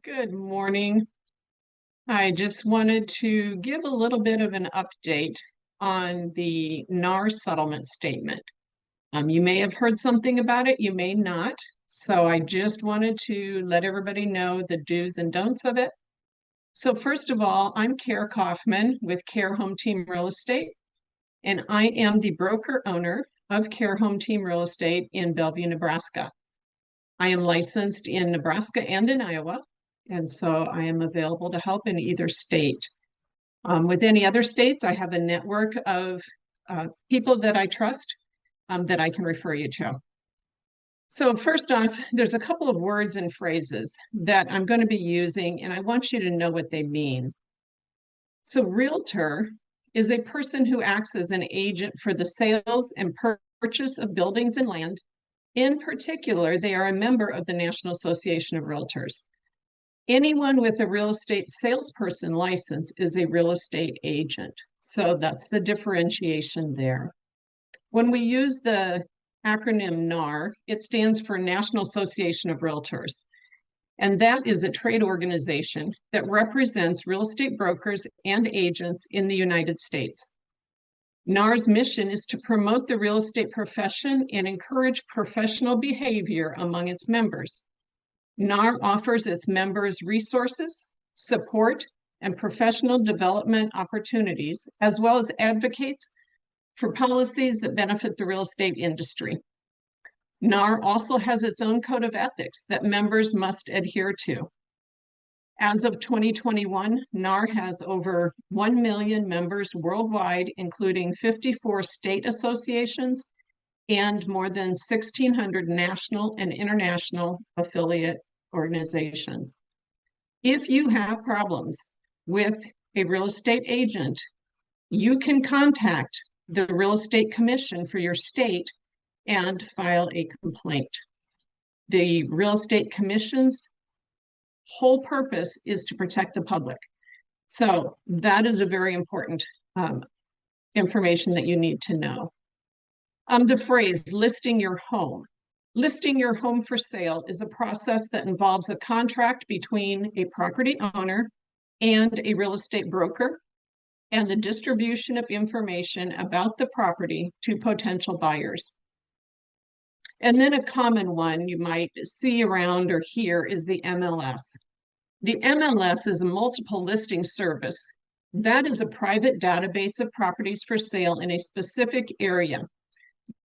Good morning. I just wanted to give a little bit of an update on the NAR settlement statement. You may have heard something about it, you may not. So I just wanted to let everybody know the do's and don'ts of it. So first of all, I'm Kara Kaufman with Care Home Team Real Estate, and I am the broker owner of Care Home Team Real Estate in Bellevue, Nebraska. I am licensed in Nebraska and in Iowa, and so I am available to help in either state. With any other states, I have a network of people that I trust that I can refer you to. So first off, there's a couple of words and phrases that I'm going to be using, and I want you to know what they mean. So realtor is a person who acts as an agent for the sales and purchase of buildings and land. In particular, they are a member of the National Association of Realtors. Anyone with a real estate salesperson license is a real estate agent. So that's the differentiation there. When we use the acronym NAR, it stands for National Association of Realtors. And that is a trade organization that represents real estate brokers and agents in the United States. NAR's mission is to promote the real estate profession and encourage professional behavior among its members. NAR offers its members resources, support, and professional development opportunities, as well as advocates for policies that benefit the real estate industry. NAR also has its own code of ethics that members must adhere to. As of 2021, NAR has over 1 million members worldwide, including 54 state associations and more than 1,600 national and international affiliate organizations. If you have problems with a real estate agent, you can contact the Real Estate Commission for your state and file a complaint. The Real Estate Commission's whole purpose is to protect the public. So that is a very important information that you need to know. The phrase listing your home. Listing your home for sale is a process that involves a contract between a property owner and a real estate broker and the distribution of information about the property to potential buyers. And then a common one you might see around or hear is the MLS. The MLS is a multiple listing service. That is a private database of properties for sale in a specific area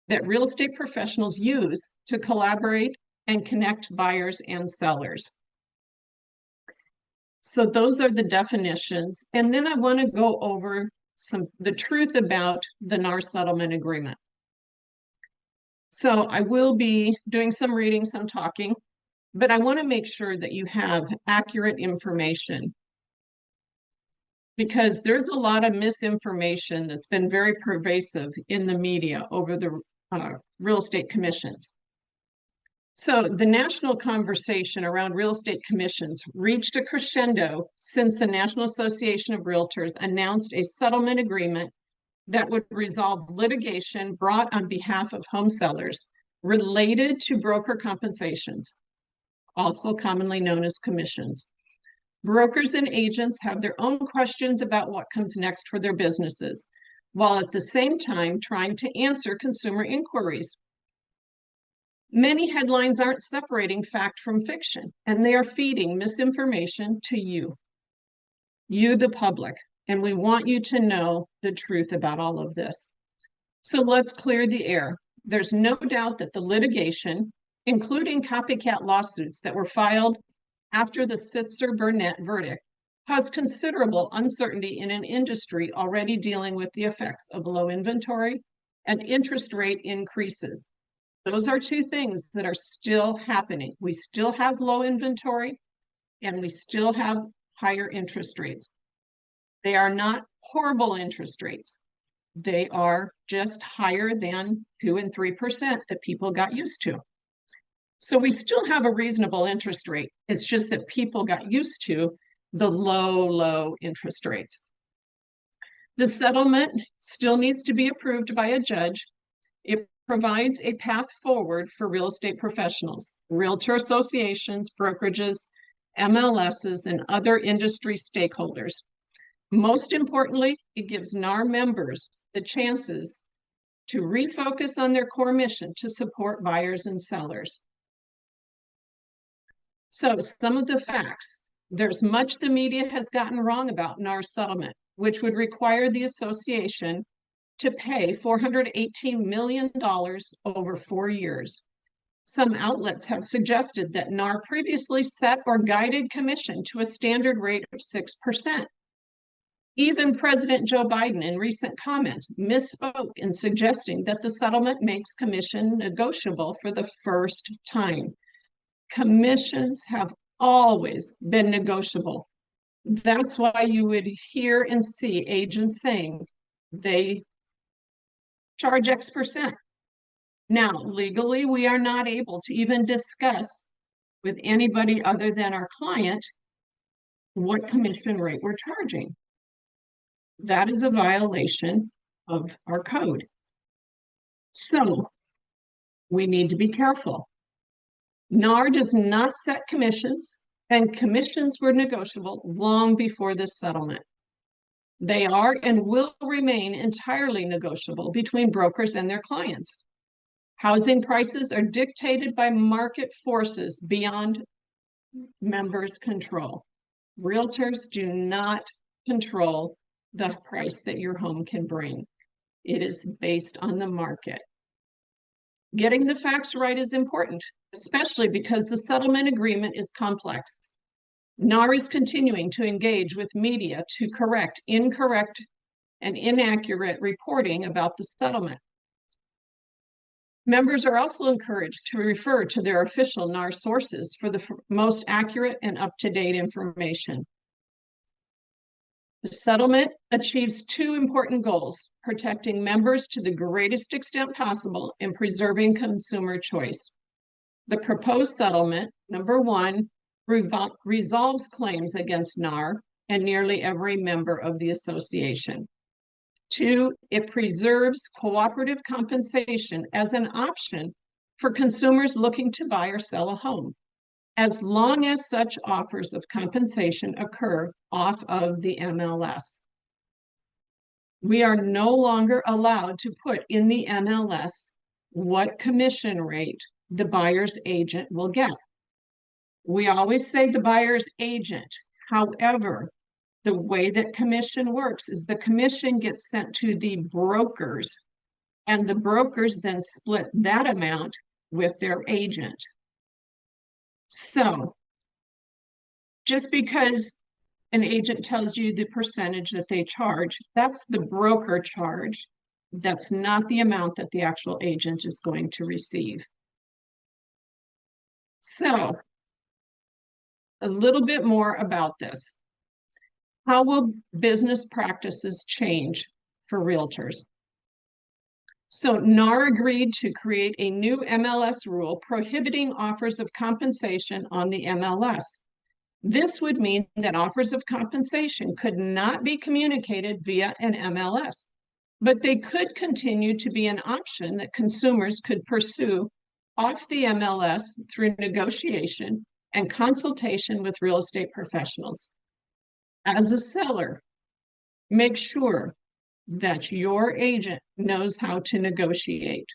that real estate professionals use to collaborate and connect buyers and sellers. So those are the definitions. And then I want to go over the truth about the NAR settlement agreement. So I will be doing some reading, some talking, but I want to make sure that you have accurate information, because there's a lot of misinformation that's been very pervasive in the media over the real estate commissions. So the national conversation around real estate commissions reached a crescendo since the National Association of Realtors announced a settlement agreement that would resolve litigation brought on behalf of home sellers related to broker compensations, also commonly known as commissions. Brokers and agents have their own questions about what comes next for their businesses, while at the same time trying to answer consumer inquiries. Many headlines aren't separating fact from fiction, and they are feeding misinformation to you, the public, and we want you to know the truth about all of this. So let's clear the air. There's no doubt that the litigation, including copycat lawsuits that were filed after the Sitzer-Burnett verdict, caused considerable uncertainty in an industry already dealing with the effects of low inventory and interest rate increases. Those are two things that are still happening. We still have low inventory and we still have higher interest rates. They are not horrible interest rates. They are just higher than 2 and 3% that people got used to. So we still have a reasonable interest rate. It's just that people got used to the low interest rates. The settlement still needs to be approved by a judge. It provides a path forward for real estate professionals, realtor associations, brokerages, MLSs, and other industry stakeholders. Most importantly, it gives NAR members the chances to refocus on their core mission to support buyers and sellers. So some of the facts. There's much the media has gotten wrong about NAR settlement, which would require the association to pay $418 million over 4 years. Some outlets have suggested that NAR previously set or guided commission to a standard rate of 6%. Even President Joe Biden in recent comments misspoke in suggesting that the settlement makes commission negotiable for the first time. Commissions have always been negotiable. That's why you would hear and see agents saying they charge X percent. Now, legally, we are not able to even discuss with anybody other than our client what commission rate we're charging. That is a violation of our code. So we need to be careful. NAR does not set commissions, and commissions were negotiable long before this settlement. They are and will remain entirely negotiable between brokers and their clients. Housing prices are dictated by market forces beyond members' control. Realtors do not control the price that your home can bring. It is based on the market. Getting the facts right is important, especially because the settlement agreement is complex. NAR is continuing to engage with media to correct incorrect and inaccurate reporting about the settlement. Members are also encouraged to refer to their official NAR sources for the most accurate and up-to-date information. The settlement achieves two important goals: protecting members to the greatest extent possible and preserving consumer choice. The proposed settlement, number one, resolves claims against NAR and nearly every member of the association. Two, it preserves cooperative compensation as an option for consumers looking to buy or sell a home, as long as such offers of compensation occur off of the MLS. We are no longer allowed to put in the MLS what commission rate the buyer's agent will get. We always say the buyer's agent. However, the way that commission works is the commission gets sent to the brokers, and the brokers then split that amount with their agent. So just because an agent tells you the percentage that they charge, that's the broker charge. That's not the amount that the actual agent is going to receive. So a little bit more about this. How will business practices change for realtors? So NAR agreed to create a new MLS rule prohibiting offers of compensation on the MLS. This would mean that offers of compensation could not be communicated via an MLS, but they could continue to be an option that consumers could pursue off the MLS through negotiation and consultation with real estate professionals. As a seller, make sure that your agent knows how to negotiate.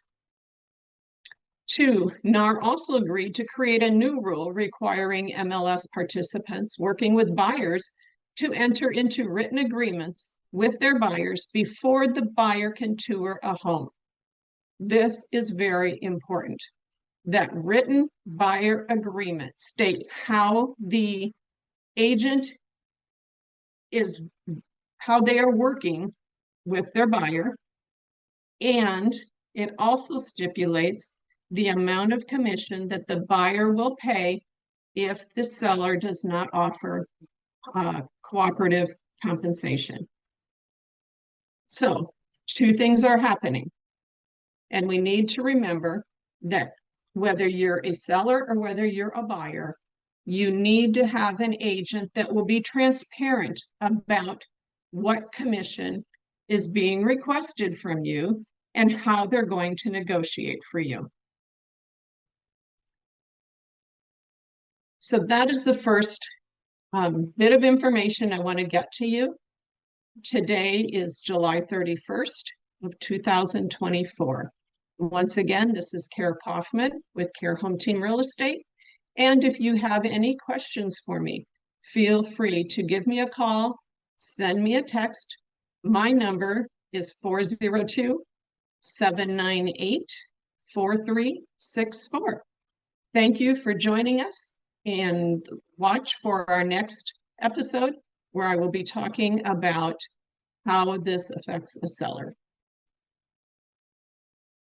Two, NAR also agreed to create a new rule requiring MLS participants working with buyers to enter into written agreements with their buyers before the buyer can tour a home. This is very important. That written buyer agreement states how the agent is, how they are working with their buyer, and it also stipulates the amount of commission that the buyer will pay if the seller does not offer cooperative compensation. So two things are happening, and we need to remember that whether you're a seller or whether you're a buyer, you need to have an agent that will be transparent about what commission is being requested from you and how they're going to negotiate for you. So that is the first bit of information I want to get to you. Today is July 31st of 2024. Once again, this is Kara Kaufman with Care Home Team Real Estate. And if you have any questions for me, feel free to give me a call, send me a text. My number is 402-798-4364. Thank you for joining us, and watch for our next episode where I will be talking about how this affects a seller.